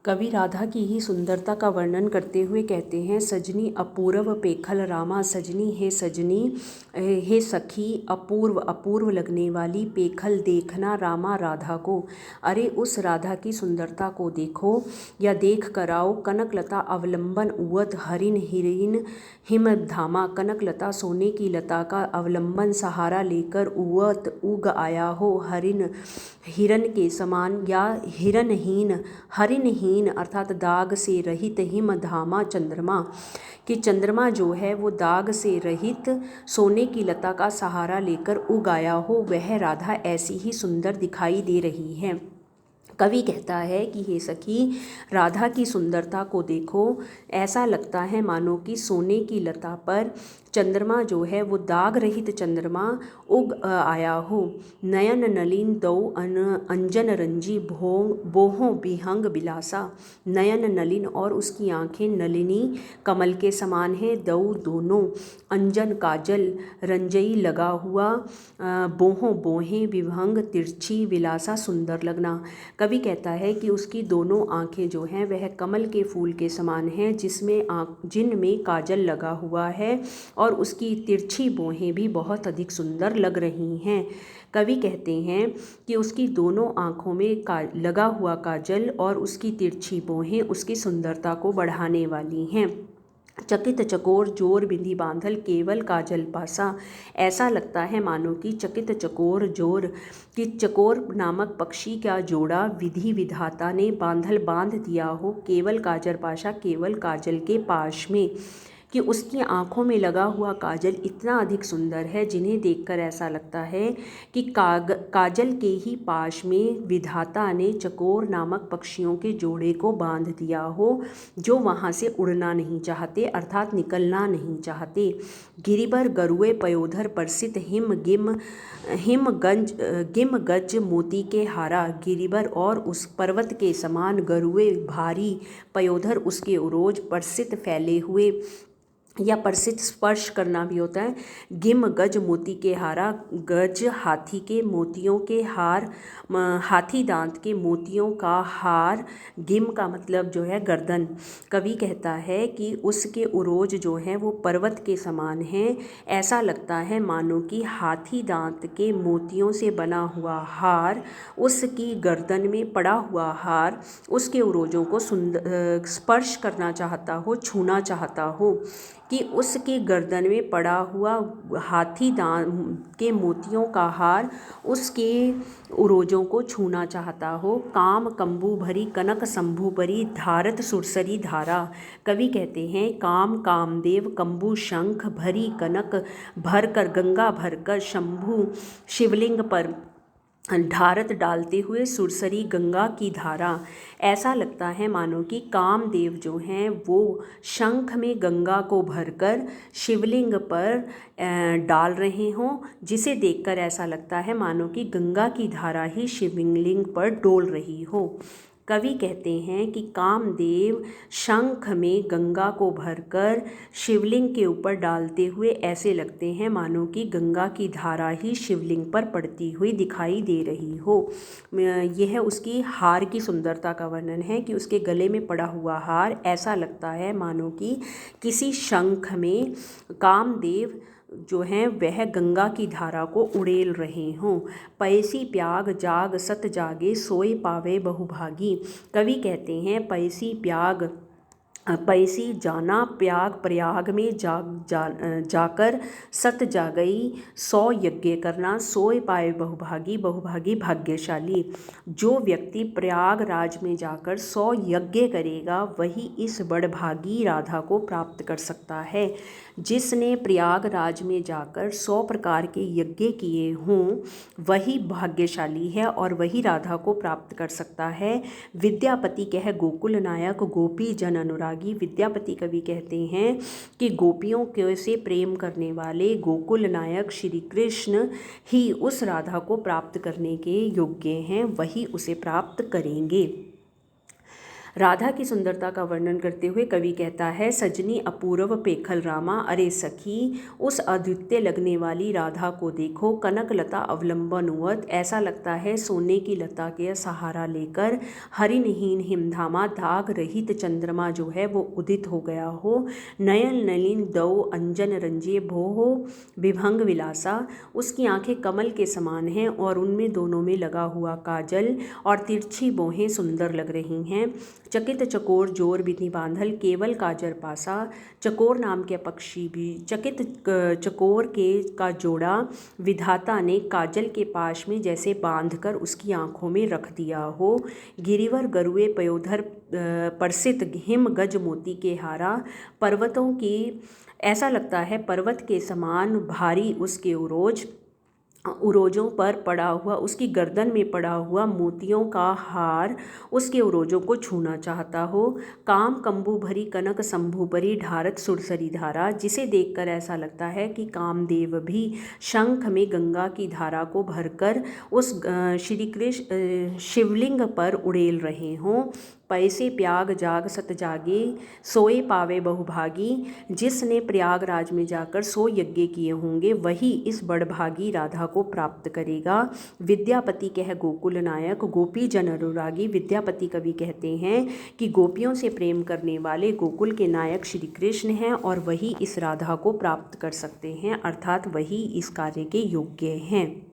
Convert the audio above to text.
कवि राधा की ही सुंदरता का वर्णन करते हुए कहते हैं, सजनी अपूर्व पेखल रामा, सजनी हे सजनी हे सखी अपूर्व अपूर्व लगने वाली पेखल देखना रामा राधा को। अरे उस राधा की सुंदरता को देखो या देख कर आओ। कनकलता अवलंबन उवत हरिन हिरिन हिमधामा, कनकलता सोने की लता का अवलंबन सहारा लेकर उवत उग आया हो हरिन हिरन के समान या हिरनहीन हरिनहीन अर्थात दाग से रहित हिमधामा, चंद्रमा कि चंद्रमा जो है वो दाग से रहित सोने की लता का सहारा लेकर उग आया हो, वह राधा ऐसी ही सुंदर दिखाई दे रही है। कवि कहता है कि हे सखी, राधा की सुंदरता को देखो, ऐसा लगता है मानो कि सोने की लता पर चंद्रमा जो है वो दाग रहित चंद्रमा उग आया हो। नयन नलिन दौ अंजन रंजी बोहों बिहंग बिलासा, नयन नलिन और उसकी आंखें नलिनी कमल के समान है, दौ दोनों, अंजन काजल रंजई लगा हुआ, बोहों बोहें विभंग तिरछी विलासा सुंदर लगना। कवि कहता है कि उसकी दोनों आंखें जो हैं वह कमल के फूल के समान हैं, जिनमें काजल लगा हुआ है और उसकी तिरछी बोहें भी बहुत अधिक सुंदर लग रही हैं। कवि कहते हैं कि उसकी दोनों आँखों में लगा हुआ काजल और उसकी तिरछी बोहें उसकी सुंदरता को बढ़ाने वाली हैं। चकित चकोर जोर बिंदी बांधल केवल काजल पासा, ऐसा लगता है मानो कि चकित चकोर जोर कि चकोर नामक पक्षी का जोड़ा विधि विधाता ने बांध दिया हो केवल काजल पाशा, केवल काजल के पाश में, कि उसकी आँखों में लगा हुआ काजल इतना अधिक सुंदर है जिन्हें देखकर ऐसा लगता है कि काजल के ही पाश में विधाता ने चकोर नामक पक्षियों के जोड़े को बांध दिया हो, जो वहाँ से उड़ना नहीं चाहते अर्थात निकलना नहीं चाहते। गिरिबर गरुए पयोधर परसित गिम गज मोती के हारा, गिरिबर और उस पर्वत के समान गरुए भारी, पयोधर उसके उरोज, परसित फैले हुए या परसित स्पर्श करना भी होता है। गिम गज मोती के हारा, गज हाथी के मोतियों के हार, हाथी दांत के मोतियों का हार, गिम का मतलब जो है गर्दन। कवि कहता है कि उसके उरोज जो हैं वो पर्वत के समान हैं, ऐसा लगता है मानो कि हाथी दांत के मोतियों से बना हुआ हार, उसकी गर्दन में पड़ा हुआ हार उसके उरोजों को स्पर्श करना चाहता हो, छूना चाहता हो, कि उसके गर्दन में पड़ा हुआ हाथी दांत के मोतियों का हार उसके उरोजों को छूना चाहता हो। काम कंबू भरी कनक शंभु परी, धारत सुरसरी धारा। कवि कहते हैं काम कामदेव कंबू शंख भरी कनक भर कर, गंगा भर कर, शंभु शिवलिंग पर ढारत डालते हुए सुरसरी गंगा की धारा। ऐसा लगता है मानो कि कामदेव जो हैं वो शंख में गंगा को भरकर शिवलिंग पर डाल रहे हों, जिसे देखकर ऐसा लगता है मानो कि गंगा की धारा ही शिवलिंग पर डोल रही हो। कवि कहते हैं कि कामदेव शंख में गंगा को भरकर शिवलिंग के ऊपर डालते हुए ऐसे लगते हैं मानो कि गंगा की धारा ही शिवलिंग पर पड़ती हुई दिखाई दे रही हो। यह उसकी हार की सुंदरता का वर्णन है कि उसके गले में पड़ा हुआ हार ऐसा लगता है मानो कि किसी शंख में कामदेव जो हैं वह गंगा की धारा को उड़ेल रहे हों। पैसी प्याग जाग सत जागे, सोए पावे बहुभागी। कवि कहते हैं पैसी जाना प्याग, प्रयाग में जाकर सत जागई, 100 यज्ञ करना, सोए पाए बहुभागी, बहुभागी भाग्यशाली। जो व्यक्ति प्रयागराज में जाकर 100 यज्ञ करेगा वही इस बड़भागी राधा को प्राप्त कर सकता है। जिसने प्रयागराज में जाकर 100 प्रकार के यज्ञ किए हों वही भाग्यशाली है और वही राधा को प्राप्त कर सकता है। विद्यापति कह गोकुल नायक गोपी जन अनुरागी। विद्यापति कवि कहते हैं कि गोपियों के से प्रेम करने वाले गोकुल नायक श्री कृष्ण ही उस राधा को प्राप्त करने के योग्य हैं, वही उसे प्राप्त करेंगे। राधा की सुंदरता का वर्णन करते हुए कवि कहता है, सजनी अपूर्व पेखल रामा, अरे सखी उस अद्वितीय लगने वाली राधा को देखो, कनक लता अवलंबनुवत, ऐसा लगता है सोने की लता के सहारा लेकर हरिणहीन हिमधामा, दाग रहित चंद्रमा जो है वो उदित हो गया हो, नयन नलिन दो अंजन रंजे भो हो विभंग विलासा, उसकी आंखें कमल के समान हैं और उनमें दोनों में लगा हुआ काजल और तिरछी बोहें सुंदर लग रही हैं। चकित चकोर जोर विधि बांधल, केवल काजर पासा, चकोर नाम के पक्षी भी चकित चकोर के का जोड़ा विधाता ने काजल के पाश में जैसे बांधकर उसकी आंखों में रख दिया हो। गिरिवर गरुए पयोधर परसित हिम गज मोती के हारा, पर्वतों की ऐसा लगता है पर्वत के समान भारी उसके उरोजों पर पड़ा हुआ, उसकी गर्दन में पड़ा हुआ मोतियों का हार उसके उरोजों को छूना चाहता हो। काम कंबू भरी कनक शंभु परी ढारत सुरसरी धारा, जिसे देखकर ऐसा लगता है कि कामदेव भी शंख में गंगा की धारा को भरकर उस श्री कृष्ण शिवलिंग पर उड़ेल रहे हों। पैसे प्याग जाग सत जागे, सोए पावे बहुभागी, जिसने प्रयागराज में जाकर 100 यज्ञ किए होंगे वही इस बड़भागी राधा को प्राप्त करेगा। विद्यापति कह गोकुल नायक, गोपी जन अनुरागी, विद्यापति कवि कहते हैं कि गोपियों से प्रेम करने वाले गोकुल के नायक श्री कृष्ण हैं और वही इस राधा को प्राप्त कर सकते हैं, अर्थात वही इस कार्य के योग्य हैं।